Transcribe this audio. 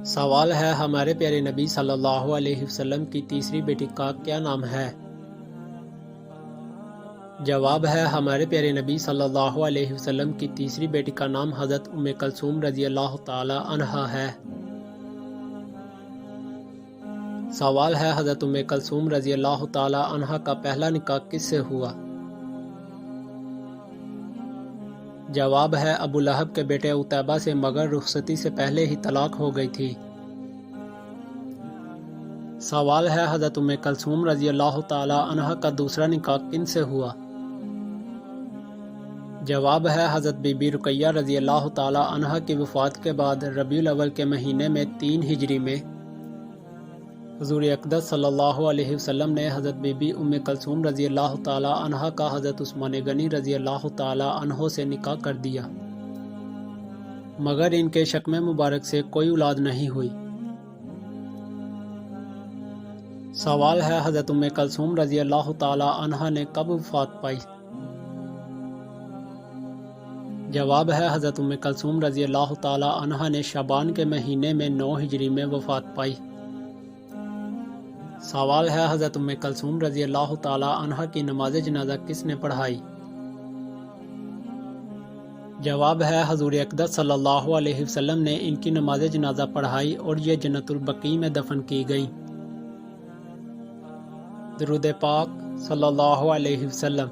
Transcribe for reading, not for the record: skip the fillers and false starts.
سوال ہے ہمارے پیارے نبی صلی اللہ علیہ وسلم کی تیسری بیٹی کا کیا نام ہے؟ جواب ہے ہمارے پیارے نبی صلی اللہ علیہ وسلم کی تیسری بیٹی کا نام حضرت ام کلثوم رضی اللہ تعالی عنہا ہے۔ سوال ہے حضرت ام کلثوم رضی اللہ تعالی عنہا کا پہلا نکاح کس سے ہوا؟ جواب ہے ابو لہب کے بیٹے عتیبہ سے، مگر رخصتی سے پہلے ہی طلاق ہو گئی تھی۔ سوال ہے حضرت ام کلثوم رضی اللہ تعالی عنہا کا دوسرا نکاح کن سے ہوا؟ جواب ہے حضرت بی بی رقیہ رضی اللہ تعالی عنہا کی وفات کے بعد ربیع الاول کے مہینے میں 3 ہجری میں حضور اقدس صلی اللہ علیہ وسلم نے حضرت بی بی ام کلثوم رضی اللہ تعالی عنہا کا حضرت عثمان غنی رضی اللہ تعالی عنہ سے نکاح کر دیا، مگر ان کے شکم مبارک سے کوئی اولاد نہیں ہوئی۔ سوال ہے حضرت ام کلثوم رضی اللہ تعالی عنہا نے کب وفات پائی؟ جواب ہے حضرت ام کلثوم رضی اللہ تعالی عنہا نے شعبان کے مہینے میں 9 ہجری میں وفات پائی۔ سوال ہے حضرت ام کلثوم رضی اللہ تعالی عنہا کی نماز جنازہ کس نے پڑھائی؟ جواب ہے حضور اقدس صلی اللہ علیہ وسلم نے ان کی نماز جنازہ پڑھائی اور یہ جنت البقیع میں دفن کی گئیں۔ درود پاک صلی اللہ علیہ وسلم۔